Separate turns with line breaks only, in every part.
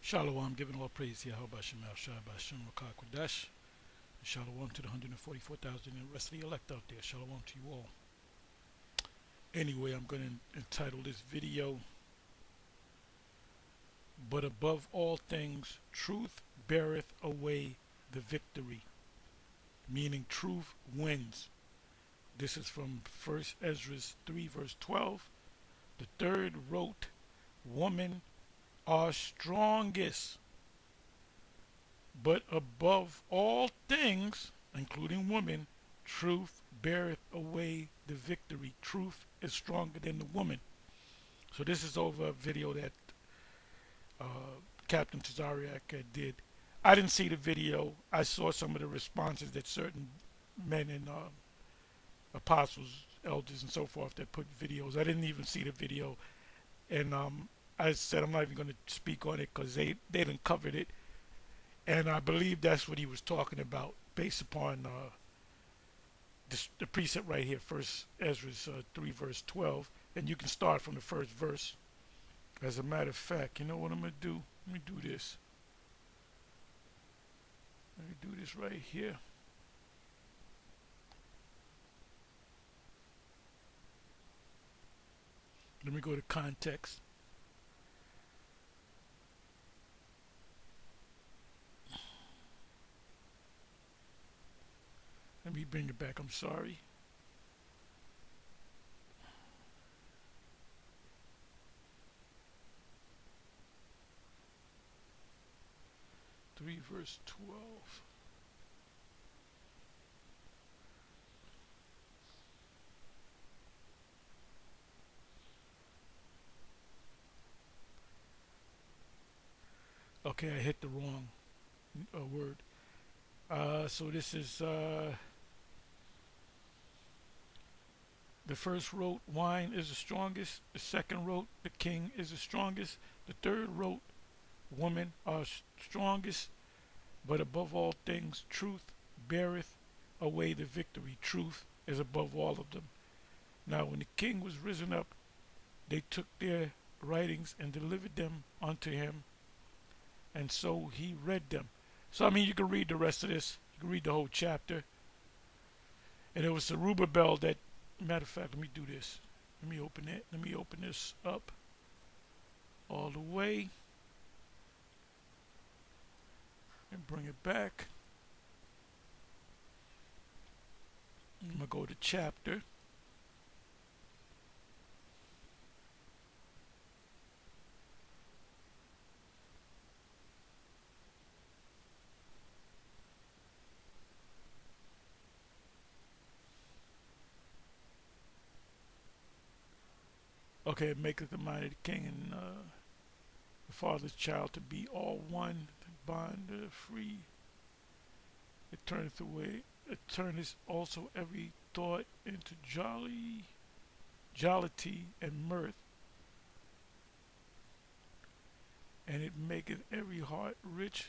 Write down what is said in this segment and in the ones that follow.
Shalom, giving all praise to Yahweh Shemel Shai Bashim Rakah Kodesh. Shalom to the 144,000 and the rest of the elect out there. Shalom to you all. Anyway, I'm going to entitle this video, But Above All Things, Truth Beareth Away the Victory. Meaning truth wins. This is from 1 Ezra 3 verse 12. The third wrote, Women are strongest. But above all things, including women, truth beareth away the victory. Truth is stronger than the woman. So this is over a video that uh, Captain Tazariak did. I didn't see the video. I saw some of the responses that certain men and apostles, elders, and so forth that put videos. I didn't even see the video. And I said I'm not even going to speak on it because they didn't cover it. And I believe that's what he was talking about based upon the precept right here, First Ezra 3 verse 12. And you can start from the first verse. As a matter of fact, you know what I'm going to do? Let me do this. Let me do this right here. Let me go to context. Let me bring it back. I'm sorry. Verse 12. Okay, I hit the wrong word. So this is the first wrote, wine is the strongest. The second wrote, the king is the strongest. The third wrote, women are strongest. But above all things, truth beareth away the victory. Truth is above all of them. Now when the king was risen up, they took their writings and delivered them unto him, and so he read them. So I mean, you can read the rest of this. You can read the whole chapter. And it was Zerubbabel that, matter of fact, let me do this. Let me open it. Let me open this up all the way and bring it back. I'm going to go to chapter. Okay, it maketh the mind of the king and the father's child to be all one, the bond free. It turneth away, it turneth also every thought into jollity and mirth, and it maketh every heart rich.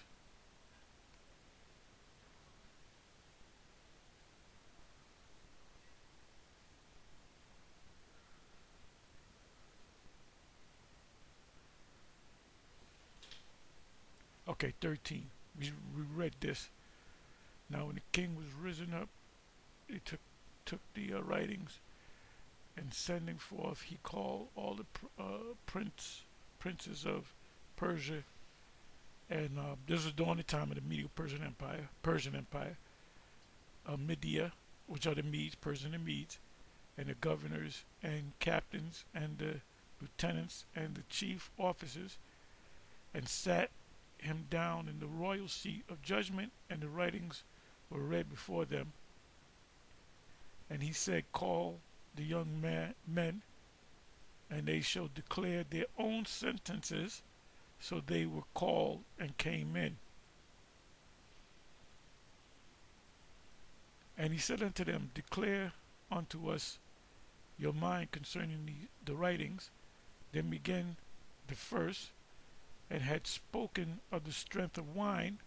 Okay, 13. We read this. Now when the king was risen up, he took the writings, and sending forth, he called all the princes of Persia, and this was during the time of the Persian Empire, Media, which are the Medes, Persian and Medes, and the governors and captains and the lieutenants and the chief officers, and sat him down in the royal seat of judgment, and the writings were read before them. And he said, call the young men, and they shall declare their own sentences. So they were called and came in. And he said unto them, declare unto us your mind concerning the writings. Then began the first, and had spoken of the strength of wine,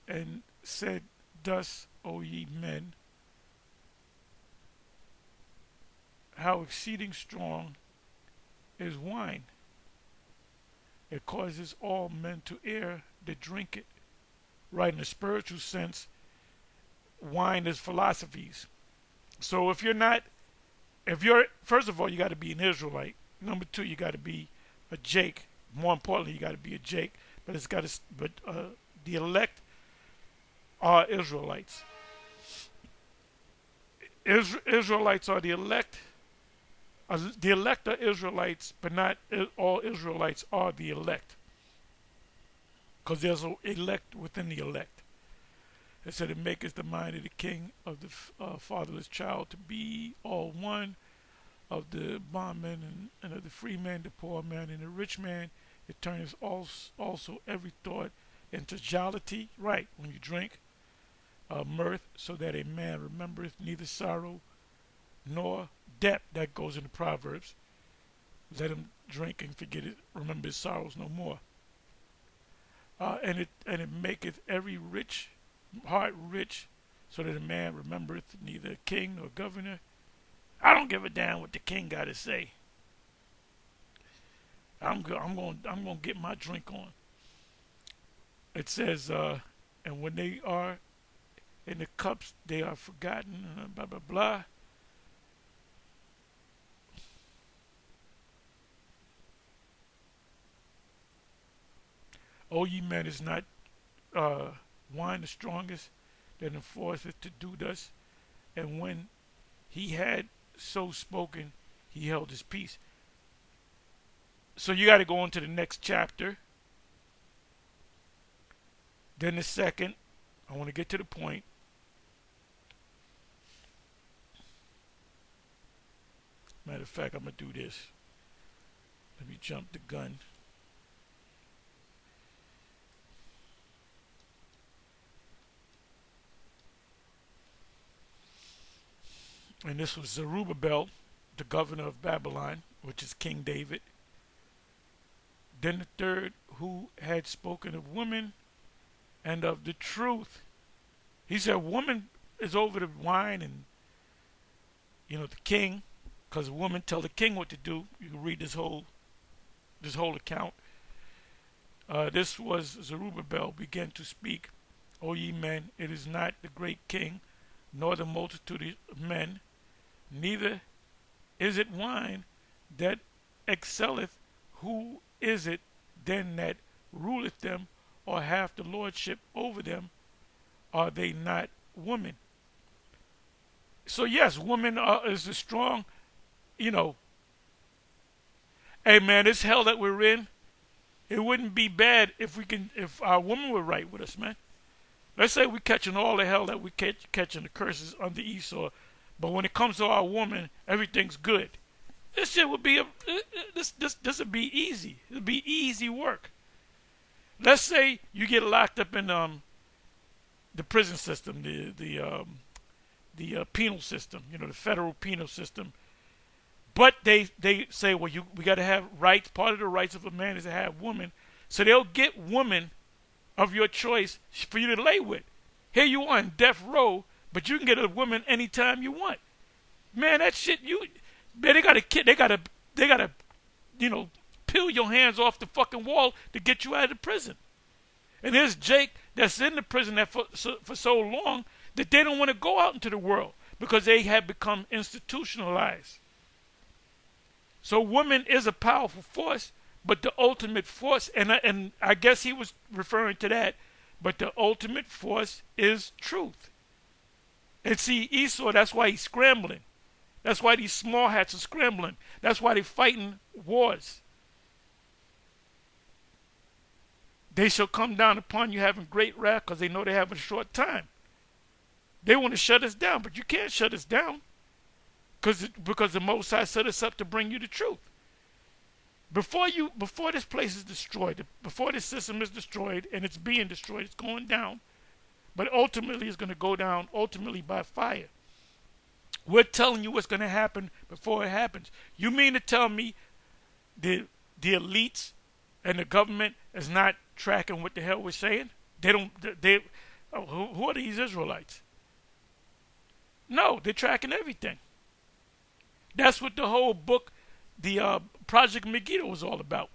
and said, thus, O ye men, how exceeding strong is wine. It causes all men to err that drink it. Right, in the spiritual sense, wine is philosophies. So if you're, first of all, you got to be an Israelite. Number two, you got to be a Jake. More importantly, you got to be a Jake. But the elect are Israelites. Israelites are the elect. The elect are Israelites, but not all Israelites are the elect. Because there's an elect within the elect. It said it maketh the mind of the king of the fatherless child to be all one, of the bondman and of the free man, the poor man and the rich man. It turns also every thought into jollity, right, when you drink, mirth, so that a man remembereth neither sorrow nor debt. That goes into Proverbs. Let him drink and forget it, remember his sorrows no more. And it maketh every rich heart rich, so that a man remembereth neither king nor governor. I don't give a damn what the king got to say. I'm gonna get my drink on. It says, and when they are in the cups, they are forgotten. Blah blah blah. O ye men, is not wine the strongest that enforceth to do thus? And when he had so spoken, he held his peace. So you got to go on to the next chapter. Then the second, I want to get to the point. Matter of fact, I'm going to do this. Let me jump the gun. And this was Zerubbabel, the governor of Babylon, which is King David. Then the third, who had spoken of women and of the truth. He said woman is over the wine and, the king, because a woman tell the king what to do. You can read this whole account. This was Zerubbabel began to speak. O ye men, it is not the great king, nor the multitude of men, neither is it wine that excelleth. Who is it then that ruleth them, or hath the lordship over them? Are they not women? So yes, woman is a strong, hey man, this hell that we're in, it wouldn't be bad if our woman were right with us, man. Let's say we're catching all the hell that we catching the curses under Esau, but when it comes to our woman, everything's good. This shit would be this would be easy. It'd be easy work. Let's say you get locked up in the prison system, the penal system, the federal penal system. But they say, well, we got to have rights. Part of the rights of a man is to have women. So they'll get women of your choice for you to lay with. Here you are in death row, but you can get a woman anytime you want. Man, that shit, they gotta peel your hands off the fucking wall to get you out of the prison. And there's Jake that's in the prison for so long that they don't want to go out into the world because they have become institutionalized. So woman is a powerful force, but the ultimate force, and I guess he was referring to that, but the ultimate force is truth. And see, Esau, that's why he's scrambling. That's why these small hats are scrambling. That's why they're fighting wars. They shall come down upon you having great wrath, because they know they have a short time. They want to shut us down, but you can't shut us down because the Most High set us up to bring you the truth. Before this place is destroyed, before this system is destroyed, and it's being destroyed, it's going down, but ultimately it's going to go down ultimately by fire. We're telling you what's going to happen before it happens. You mean to tell me the elites and the government is not tracking what the hell we're saying? Who are these Israelites? No, they're tracking everything. That's what the whole book, the Project Megiddo, was all about.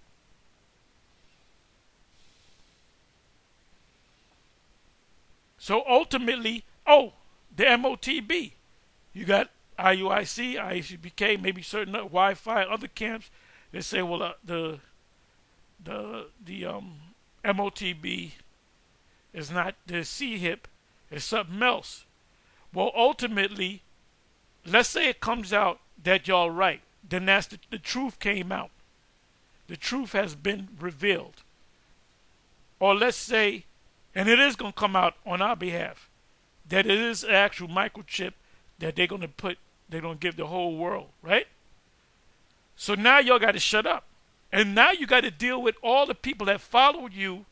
So ultimately, oh, the MOTB. You got IUIC, IUCBK, maybe certain Wi-Fi, other camps. They say, well, the MOTB is not the C-hip, it's something else. Well, ultimately, let's say it comes out that y'all right. Then that's the truth came out. The truth has been revealed. Or let's say, and it is going to come out on our behalf, that it is an actual microchip that they're going to put, they're going to give the whole world, right? So now y'all got to shut up. And now you got to deal with all the people that followed you,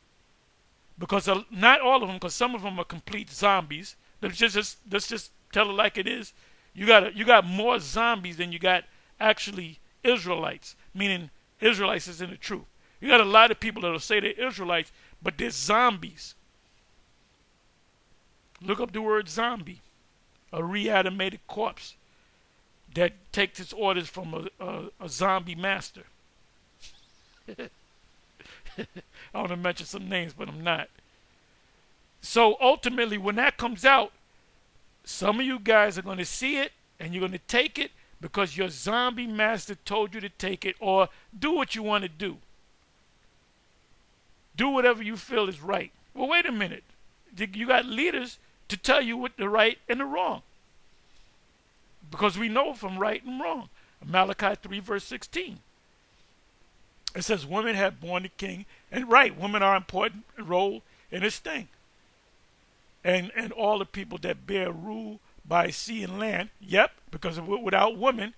because not all of them, because some of them are complete zombies. Let's just tell it like it is. You got more zombies than you got actually Israelites, meaning Israelites is in the truth. You got a lot of people that will say they're Israelites, but they're zombies. Look up the word zombie, a reanimated corpse that takes its orders from a zombie master. I want to mention some names, but I'm not. So ultimately, when that comes out, some of you guys are going to see it and you're going to take it because your zombie master told you to take it, or do what you want to do. Do whatever you feel is right. Well, wait a minute. You got leaders to tell you what the right and the wrong, because we know from right and wrong. Malachi 3 verse 16. It says women have borne the king, and right, women are an important role in this thing. And all the people that bear rule by sea and land, yep, because without women,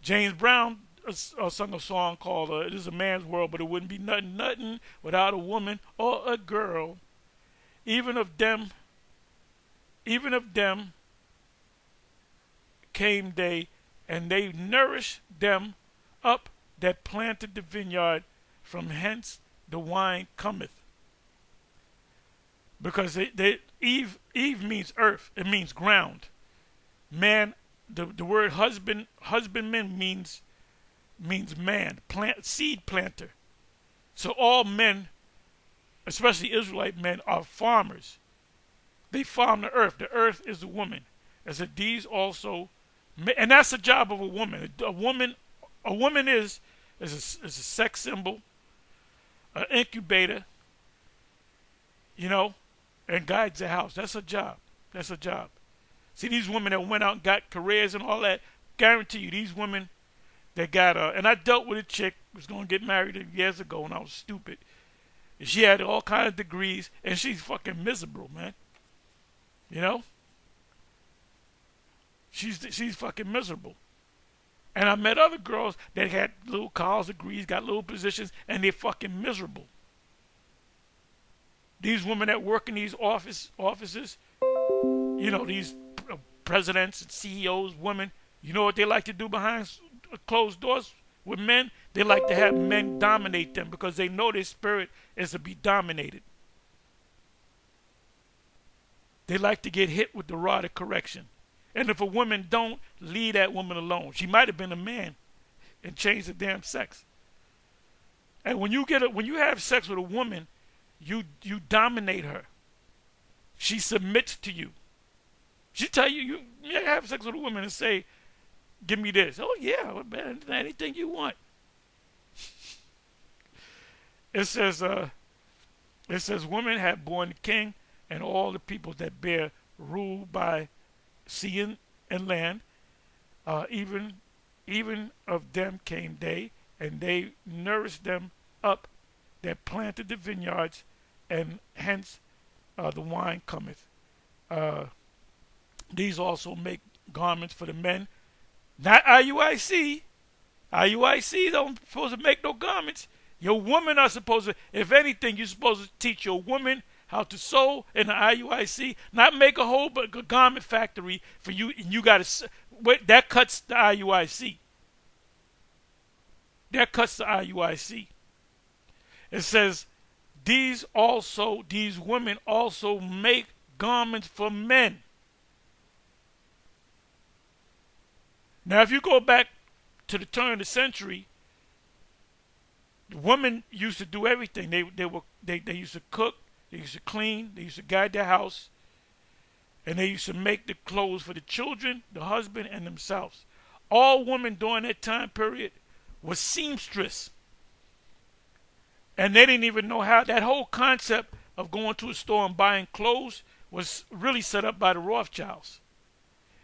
James Brown sung a song called "It Is a Man's World, but it wouldn't be nothing without a woman or a girl. Even of them came they, and they nourished them up that planted the vineyard, from hence the wine cometh." Because Eve means earth, it means ground. Man, the word husbandman means man, seed planter. So all men, especially Israelite men, are farmers. They farm the earth. The earth is the woman. I said these also, and that's the job of a woman. A woman is a sex symbol, an incubator, and guides the house. That's a job. That's a job. See, these women that went out and got careers and all that, guarantee you, these women that got, and I dealt with a chick who was going to get married years ago when I was stupid. And she had all kinds of degrees, and she's fucking miserable, man. She's fucking miserable. And I met other girls that had little college degrees, got little positions, and they're fucking miserable. These women that work in these offices, these presidents and CEOs, women, you know what they like to do behind closed doors with men? They like to have men dominate them because they know their spirit is to be dominated. They like to get hit with the rod of correction. And if a woman don't, leave that woman alone. She might have been a man and changed the damn sex. And when you have sex with a woman, you dominate her. She submits to you. She tell you have sex with a woman and say, "Give me this." "Oh yeah, man, anything you want." It says women have borne the king, and all the people that bear rule by sea and land, even of them came they, and they nourished them up that planted the vineyards, and hence the wine cometh. These also make garments for the men. Not IUIC. IUIC don't supposed to make no garments. Your women are supposed to, if anything, you're supposed to teach your women how to sew in the IUIC, not make a whole garment factory for you, and you got to, that cuts the IUIC. That cuts the IUIC. It says, these women also make garments for men. Now, if you go back to the turn of the century, the women used to do everything. They used to cook, they used to clean, they used to guide their house, And they used to make the clothes for the children, the husband, and themselves. All women during that time period was seamstress. And they didn't even know how. That whole concept of going to a store and buying clothes was really set up by the Rothschilds.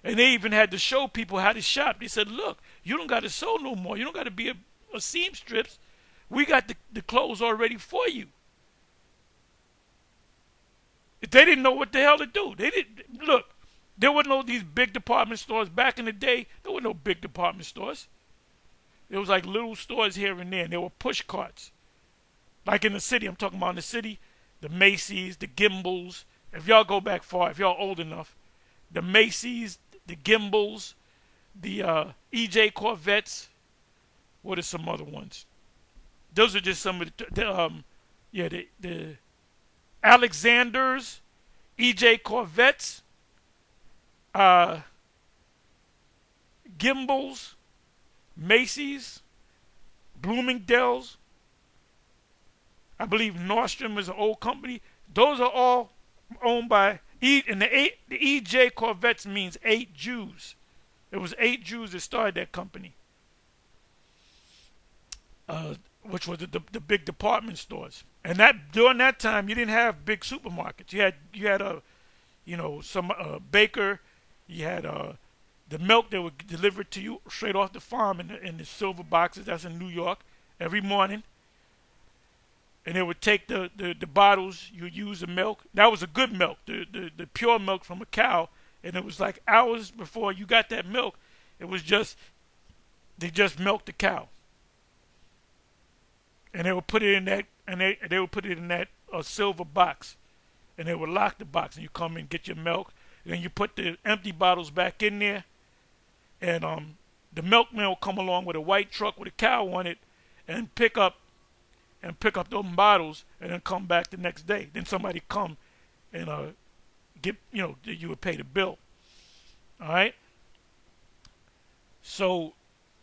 And they even had to show people how to shop. They said, look, you don't got to sew no more. You don't got to be a seamstress. We got the clothes already for you. They didn't know what the hell to do. They didn't look. There were no these big department stores back in the day. There were no big department stores. There was like little stores here and there. And there were push carts. Like in the city, I'm talking about in the city, the Macy's, the Gimbals. If y'all go back far, if y'all old enough, the Macy's, the Gimbals, the EJ Corvettes. What are some other ones? Those are just some of the Alexander's, EJ Corvettes, Gimbals, Macy's, Bloomingdale's. I believe Nordstrom is an old company. Those are all owned by and the EJ Corvettes means 8 Jews. It was 8 Jews that started that company, which was the big department stores. And that during that time, you didn't have big supermarkets. You had some baker. You had the milk that would deliver to you straight off the farm in the silver boxes. That's in New York every morning. And they would take the bottles. You use the milk. That was a good milk, the pure milk from a cow. And it was like hours before you got that milk. It was they just milked the cow. And they would put it in that, and they would put it in that silver box, and they would lock the box, and you come and get your milk, and then you put the empty bottles back in there, and the milkman will come along with a white truck with a cow on it, and pick up those bottles, and then come back the next day. Then somebody come and you would pay the bill. All right. So,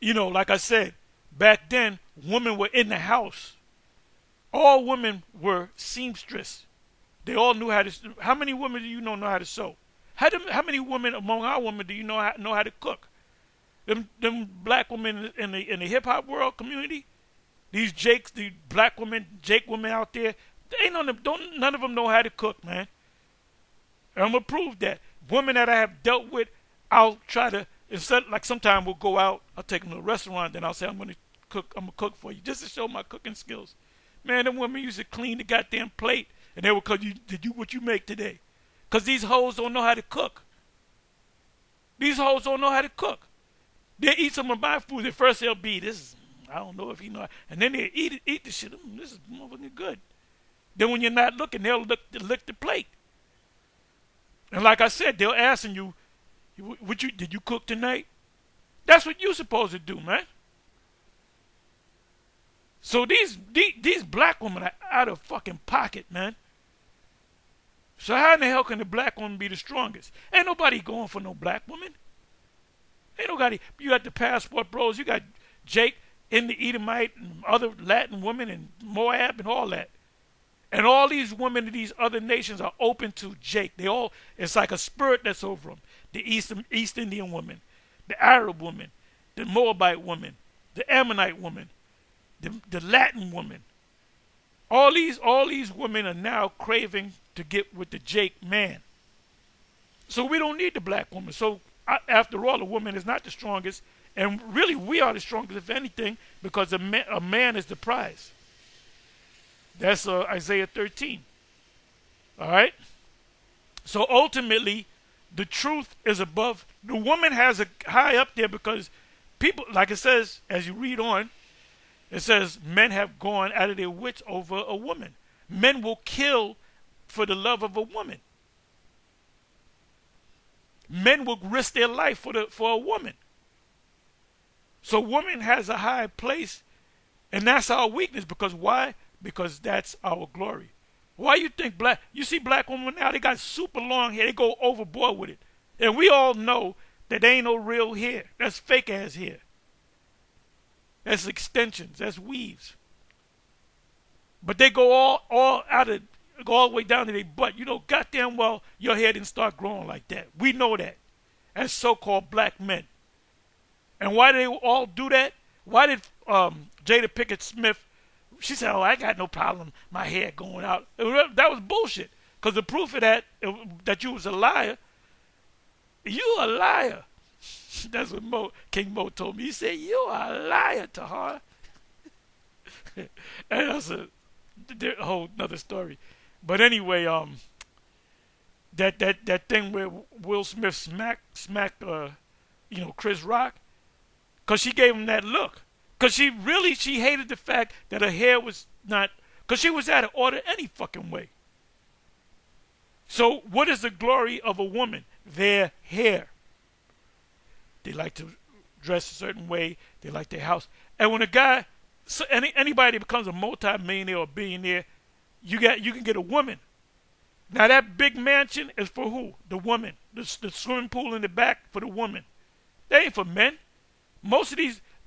like I said, back then, women were in the house. All women were seamstress. They all knew how to. How many women do you know how to sew? How many women among our women do you know how to cook? Them black women in the hip hop world community, the black women, Jake women out there, none of them know how to cook, man. And I'm gonna prove that. Women that I have dealt with, I'll try to sometimes we'll go out, I'll take them to a restaurant, then I'll say I'm gonna cook for you just to show my cooking skills. Man, them women used to clean the goddamn plate, and they would call you, what you make today? Because these hoes don't know how to cook. These hoes don't know how to cook. They eat some of my food. At first they'll be, I don't know if he know. And then they eat the shit. This is motherfucking good. Then when you're not looking, they'll lick the plate. And like I said, they'll asking you, did you cook tonight? That's what you're supposed to do, man. So these black women are out of fucking pocket, man. So how in the hell can the black woman be the strongest? Ain't nobody going for no black woman. Ain't nobody. You got the passport bros. You got Jake in the Edomite and other Latin women and Moab and all that. And all these women in these other nations are open to Jake. It's like a spirit that's over them. The East Indian woman, the Arab woman, the Moabite woman, the Ammonite woman, the Latin woman. All these women are now craving to get with the Jake man. So we don't need the black woman. So after all, a woman is not the strongest. And really, we are the strongest, if anything, because a man is the prize. That's Isaiah 13. All right? So ultimately, the truth is above. The woman has a high up there because people, like it says, as you read on, it says, men have gone out of their wits over a woman. Men will kill for the love of a woman. Men will risk their life for a woman. So woman has a high place, and that's our weakness. Because why? Because that's our glory. Why you think you see black women now, they got super long hair, they go overboard with it. And we all know that they ain't no real hair. That's fake ass hair. That's extensions, that's weaves. But they go all out of go all the way down to their butt. You know goddamn well your hair didn't start growing like that. We know that as so-called black men. And why do they all do that? Why did Jada Pinkett Smith, she said, oh, I got no problem, my hair going out. That was bullshit. Because the proof of that, that you was a liar, you a liar. That's what King Mo told me. He said, you are a liar, Tahar. And that's a whole nother story. But anyway, that thing where Will Smith smacked Chris Rock, because she gave him that look. Because she hated the fact that her hair was not, because she was out of order any fucking way. So what is the glory of a woman? Their hair. They like to dress a certain way. They like their house. And when a guy, anybody that becomes a multi-millionaire or billionaire, you can get a woman. Now that big mansion is for who? The woman. The swimming pool in the back for the woman. That ain't for men.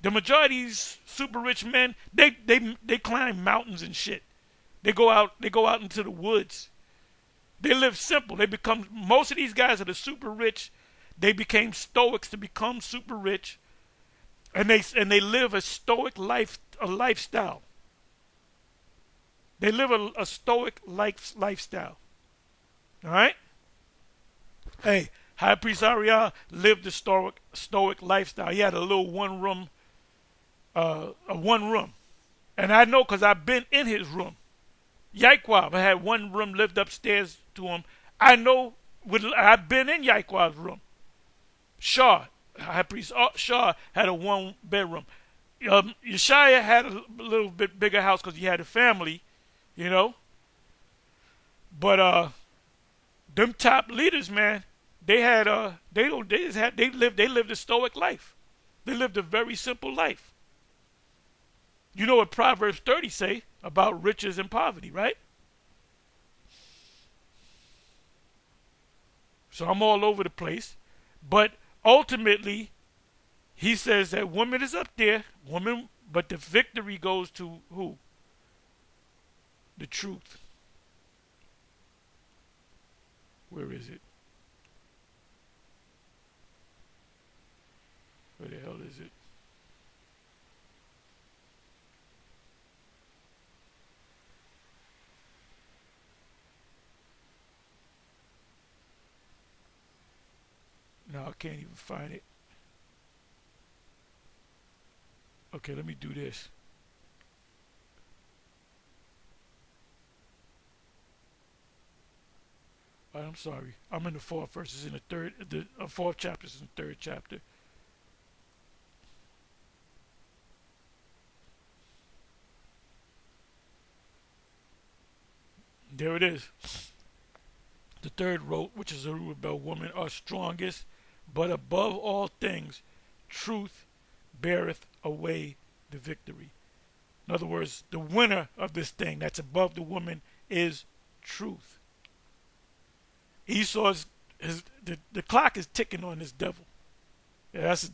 The majority of these super rich men, they climb mountains and shit. They go out into the woods. They live simple. Most of these guys that are super rich, they became stoics to become super rich, and they live a stoic lifestyle. They live a stoic lifestyle. All right? Hey, High Priest Ariel lived a stoic lifestyle. He had a little one room. And I know because I've been in his room. Yaikwab, I had one room lived upstairs to him. I know, I've been in Yaikwab's room. High Priest Shaw had a one bedroom. Yeshaya had a little bit bigger house because he had a family, But them top leaders, man, they lived a stoic life. They lived a very simple life. You know what Proverbs 30 say about riches and poverty, right? So I'm all over the place. But ultimately, he says that woman is up there, but the victory goes to who? The truth. Where is it? Where the hell is it? No, I can't even find it. Okay, let me do this. I'm sorry. I'm in the fourth verse. It's in the third. The fourth chapter is in the third chapter. There it is. The third wrote, which is Zerubbabel, women are strongest, but above all things, truth beareth away the victory. In other words, the winner of this thing that's above the woman is truth. Esau's the clock is ticking on this devil. Yeah, that's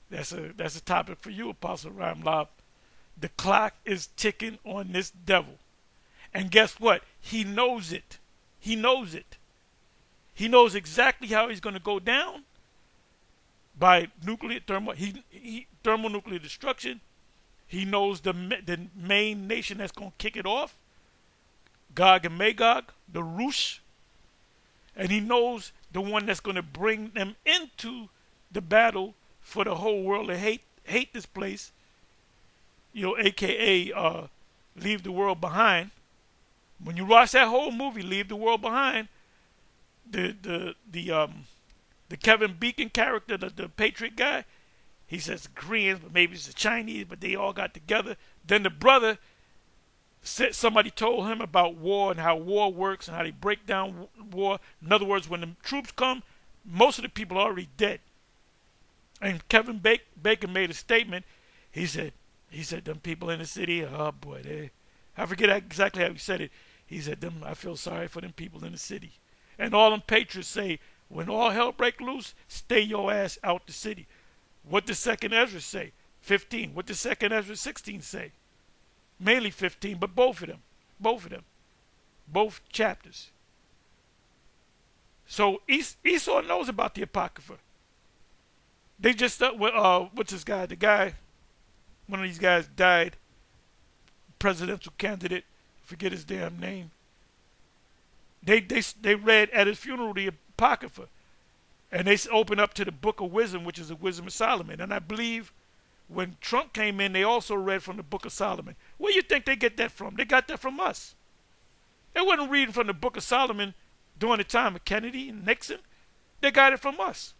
a topic for you, Apostle Ramlob. The clock is ticking on this devil. And guess what? He knows it. He knows it. He knows exactly how he's going to go down by thermonuclear destruction. He knows the main nation that's going to kick it off, Gog and Magog, the Rush. And he knows the one that's going to bring them into the battle for the whole world to hate this place, a.k.a. Leave the World Behind. When you watch that whole movie, Leave the World Behind, the Kevin Bacon character, the Patriot guy, he says Koreans, but maybe it's the Chinese, but they all got together. Then the brother said somebody told him about war and how war works and how they break down war. In other words, when the troops come, most of the people are already dead. And Kevin Bacon made a statement. He said, them people in the city, oh boy, I forget exactly how he said it. He said, I feel sorry for them people in the city. And all them patriots say, when all hell break loose, stay your ass out the city. What did 2nd Ezra say? 15. What did 2nd Ezra 16 say? Mainly 15, but both of them. both chapters. So Esau knows about the Apocrypha. They just what's this guy? The guy, one of these guys died, presidential candidate. Forget his damn name. They read at his funeral the Apocrypha, and they open up to the Book of Wisdom, which is the Wisdom of Solomon. And I believe when Trump came in, they also read from the Book of Solomon. Where do you think they get that from? They got that from us. They wasn't reading from the Book of Solomon during the time of Kennedy and Nixon. They got it from us.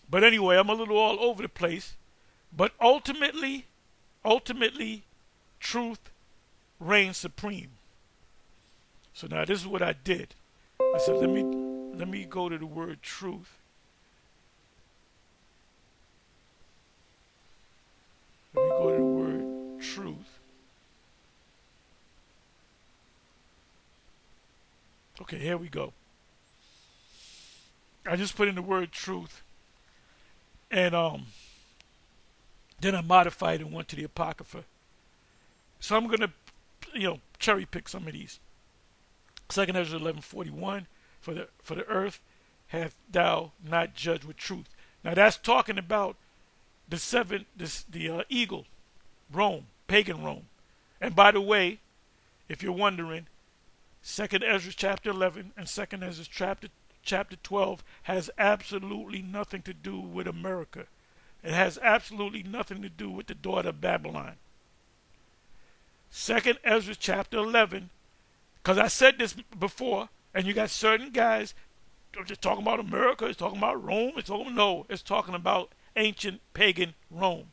But anyway, I'm a little all over the place. But ultimately, truth reigns supreme. So now this is what I did. I said, let me go to the word truth. Let me go to the word truth. Okay, here we go. I just put in the word truth, and then I modified and went to the Apocrypha. So I'm gonna, cherry pick some of these. 2nd Ezra 11:41, for the earth hath thou not judged with truth. Now that's talking about the eagle, Rome, pagan Rome. And by the way, if you're wondering, 2nd Ezra chapter 11 and 2nd Ezra chapter 12 has absolutely nothing to do with America. It has absolutely nothing to do with the daughter of Babylon. 2nd Ezra chapter 11, because I said this before, and you got certain guys just talking about America, it's talking about Rome, it's talking about ancient pagan Rome,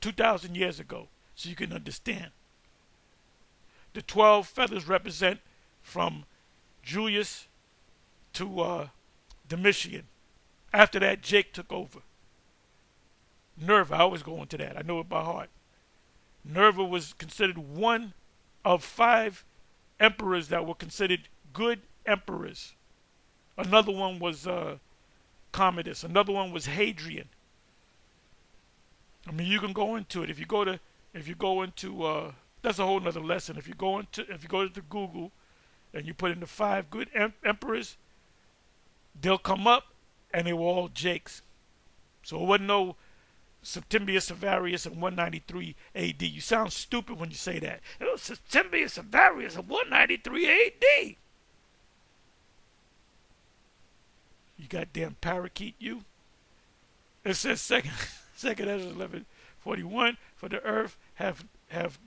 2,000 years ago, so you can understand. The 12 feathers represent from Julius to Domitian. After that, Jake took over. Nerva, I always go into that. I know it by heart. Nerva was considered one of 5 emperors that were considered good emperors. Another one was Commodus. Another one was Hadrian. I mean, you can go into it. If you go into that's a whole nother lesson. If you go to Google and you put in the 5 good emperors, they'll come up, and they were all Jakes. So it wasn't no Septimius Severus in 193 AD. You sound stupid when you say that. It was Septimius Severus in 193 AD. You goddamn parakeet, you. It says second Ezra 11:41, for the earth have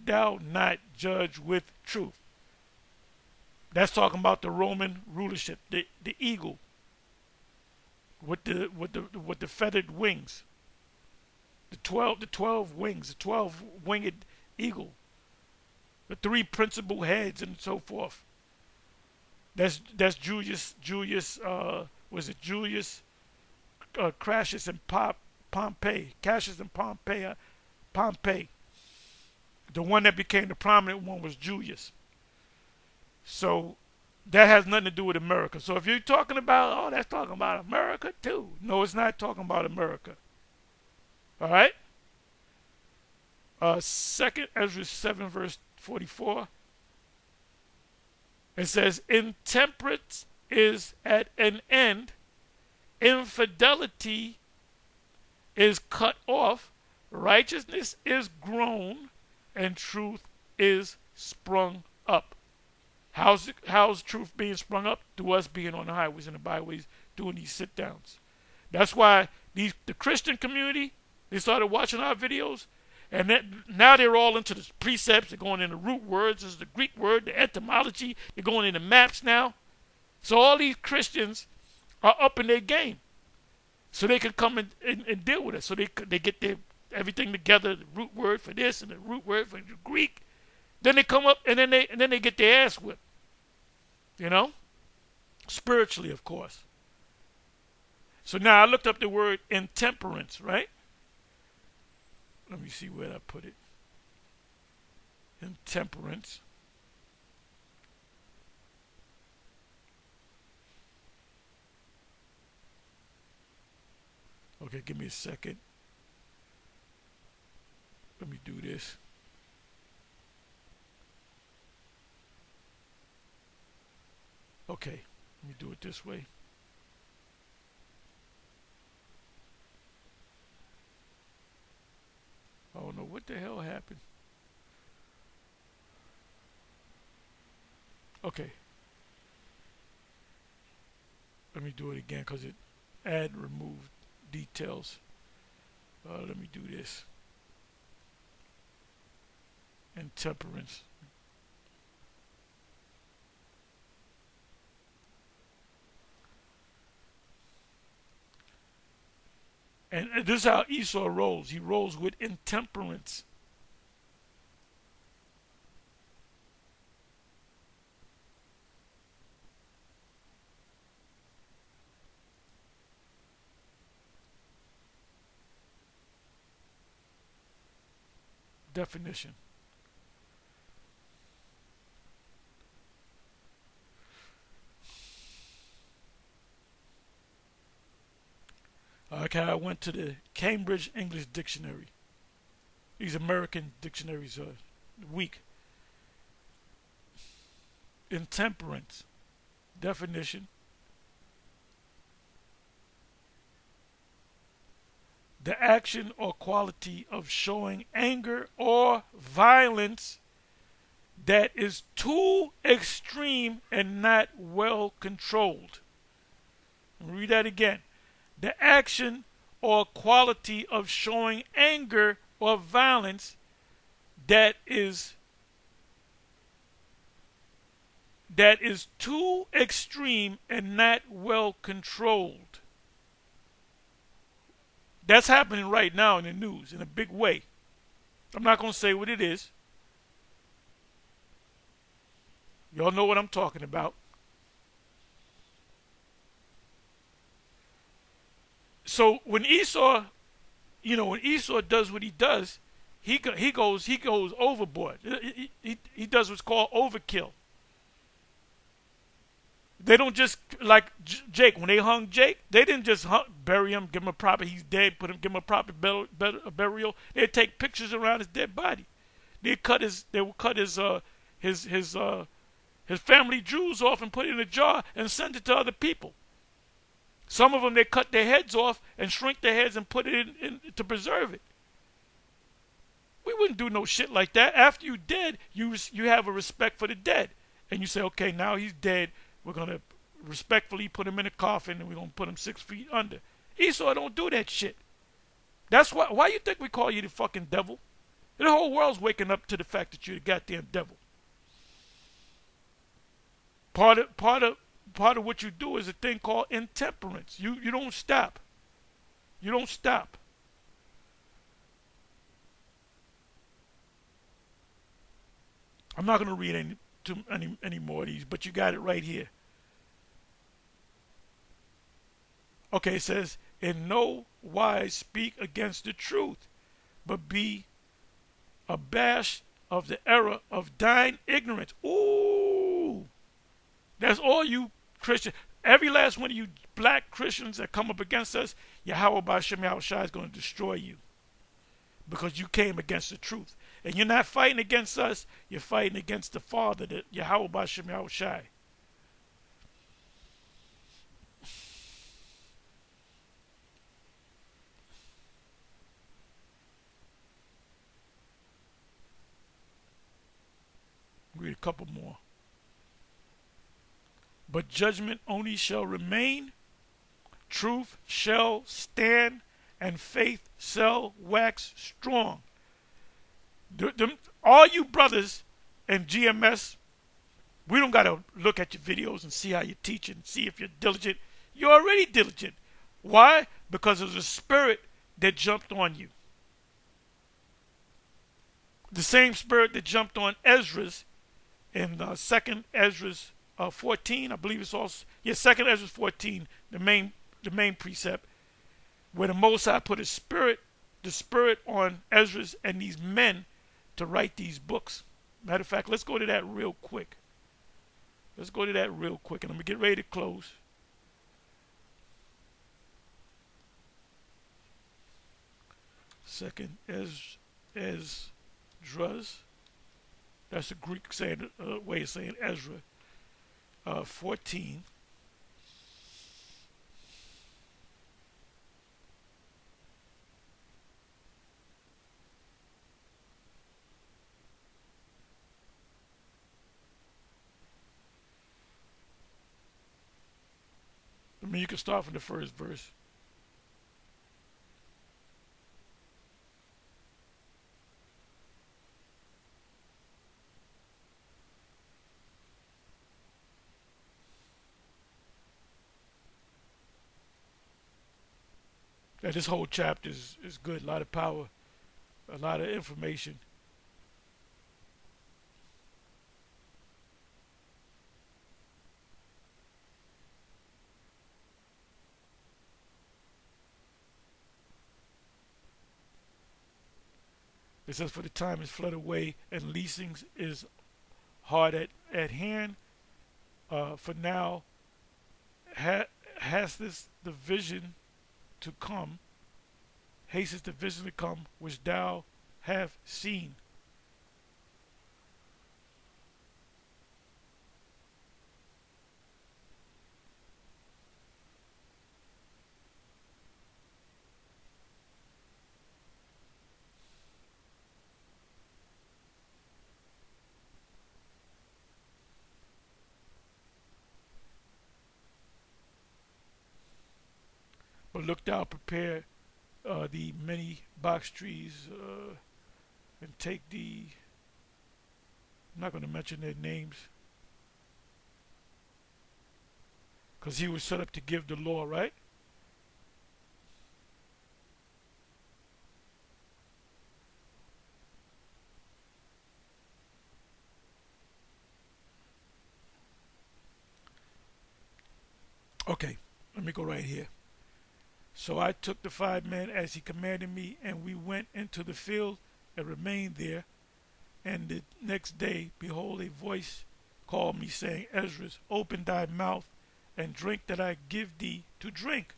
thou not judged with truth. That's talking about the Roman rulership, the eagle with the feathered wings. The 12 wings, the 12-winged eagle, the 3 principal heads, and so forth. That's Julius. Was it Julius, Cassius, and Pompey? Cassius and Pompey. The one that became the prominent one was Julius. So that has nothing to do with America. So if you're talking about, that's talking about America too. No, it's not talking about America. All right. 2nd Ezra 7 verse 44. It says, intemperance is at an end, infidelity is cut off, righteousness is grown, and truth is sprung up. How's truth being sprung up? Through us being on the highways and the byways doing these sit downs. That's why the Christian community, they started watching our videos, and now they're all into the precepts. They're going into root words. This is the Greek word, the etymology. They're going into maps now. So all these Christians are up in their game, so they can come and deal with it. So they get everything together, the root word for this and the root word for the Greek. Then they come up and then they get their ass whipped. Spiritually, of course. So now I looked up the word intemperance, right? Let me see where I put it. Intemperance. Okay, give me a second. Let me do this. Okay, let me do it this way. I don't know what the hell happened. Okay, let me do it again because it add remove details. Let me do this. Intemperance. And this is how Esau rolls. He rolls with intemperance. Definition. Okay, I went to the Cambridge English Dictionary. These American dictionaries are weak. Intemperance. Definition. The action or quality of showing anger or violence that is too extreme and not well controlled. Read that again. The action or quality of showing anger or violence that is too extreme and not well controlled. That's happening right now in the news in a big way. I'm not going to say what it is. Y'all know what I'm talking about. So when Esau, when Esau does what he does, he goes overboard. He does what's called overkill. They don't just like Jake. When they hung Jake, they didn't just bury him, give him a proper. He's dead. Give him a proper burial. They'd take pictures around his dead body. They would cut his family jewels off and put it in a jar and send it to other people. Some of them they cut their heads off and shrink their heads and put it in to preserve it. We wouldn't do no shit like that. After you dead, you have a respect for the dead, and you say, okay, now he's dead. We're gonna respectfully put him in a coffin and we're gonna put him 6 feet under. Esau don't do that shit. That's why you think we call you the fucking devil? The whole world's waking up to the fact that you're the goddamn devil. Part of what you do is a thing called intemperance. You don't stop. You don't stop. I'm not going to read any more of these, but you got it right here. Okay, it says, in no wise speak against the truth, but be abashed of the error of thine ignorance. Ooh! That's all you Christians. Every last one of you black Christians that come up against us, Yahweh B'Shem Yahushua is going to destroy you. Because you came against the truth. And you're not fighting against us, you're fighting against the Father, the Yahweh B'Shem Yahushua. Read a couple more. But judgment only shall remain, truth shall stand, and faith shall wax strong. All you brothers in GMS, we don't got to look at your videos and see how you're teaching, see if you're diligent. You're already diligent. Why? Because of the spirit that jumped on you. The same spirit that jumped on Ezra's in 2nd Ezra's 14, I believe it's also, 2nd Ezra 14, the main precept, where the Most High put the spirit on Ezra and these men to write these books. Matter of fact, let's go to that real quick. And I'm going to get ready to close. Second Esdras. That's a Greek way of saying Ezra. 14. I mean, you can start from the first verse. Yeah, this whole chapter is good. A lot of power, a lot of information. It says, for the time is fled away, and leasings is hard at hand. For now, has this the vision to come, hastens the vision to come, which thou have seen. But look thou prepare the many box trees, and take the, I'm not going to mention their names, because he was set up to give the law, right? Okay, let me go right here. So I took the 5 men as he commanded me, and we went into the field and remained there. And the next day, behold, a voice called me, saying, Ezra, open thy mouth and drink that I give thee to drink.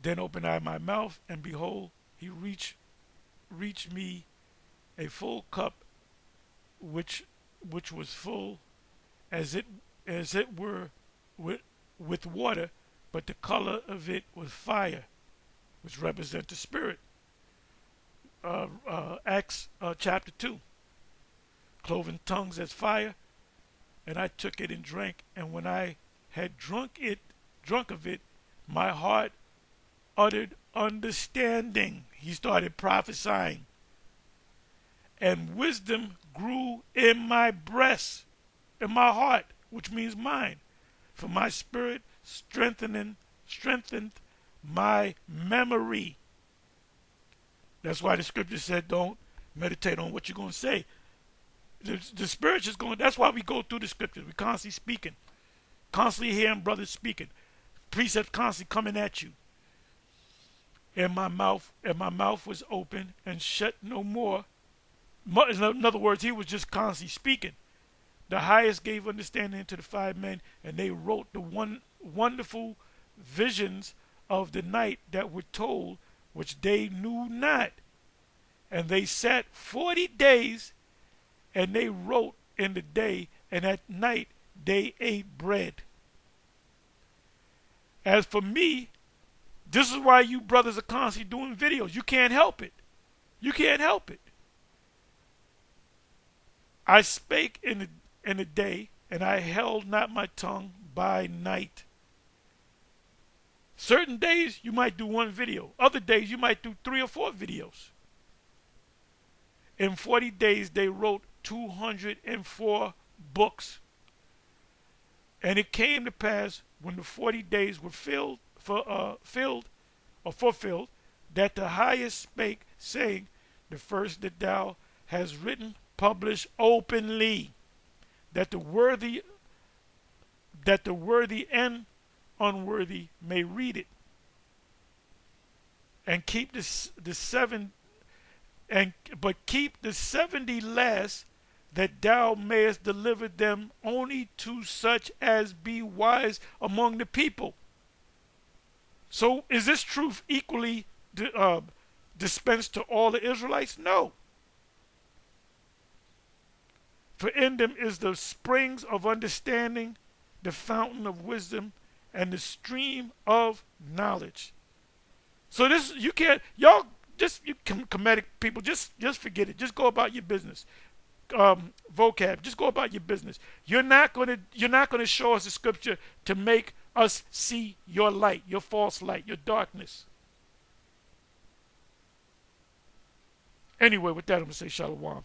Then opened I my mouth, and behold, he reached me a full cup, which was full, as it were with water, but the color of it was fire, which represents the spirit. Acts chapter 2. Cloven tongues as fire, and I took it and drank, and when I had drunk of it, my heart uttered understanding. He started prophesying, and wisdom grew in my breast, in my heart, which means mind. For my spirit strengthened my memory. That's why the scripture said, don't meditate on what you're going to say. The spirit just going, that's why we go through the scriptures. We're constantly speaking, constantly hearing brothers speaking, precepts constantly coming at you. And my mouth was open and shut no more. In other words, he was just constantly speaking. The highest gave understanding to the 5 men, and they wrote the wonderful visions of the night that were told, which they knew not. And they sat 40 days, and they wrote in the day, and at night they ate bread. As for me, this is why you brothers are constantly doing videos. You can't help it. You can't help it. I spake in the day, and I held not my tongue by night. Certain days you might do 1 video. Other days you might do 3 or 4 videos. In 40 days they wrote 204 books. And it came to pass when the 40 days were fulfilled, that the highest spake, saying, the first that thou hast written, publish openly, that the worthy and unworthy may read it, and keep but keep the 70 last, that thou mayest deliver them only to such as be wise among the people. So is this truth equally dispensed to all the Israelites? No. For in them is the springs of understanding, the fountain of wisdom, and the stream of knowledge. So this, you can't, y'all just, you comedic people, just forget it. Just go about your business. Vocab, just go about your business. You're not gonna show us the scripture to make us see your light, your false light, your darkness. Anyway, with that, I'm gonna say shalom.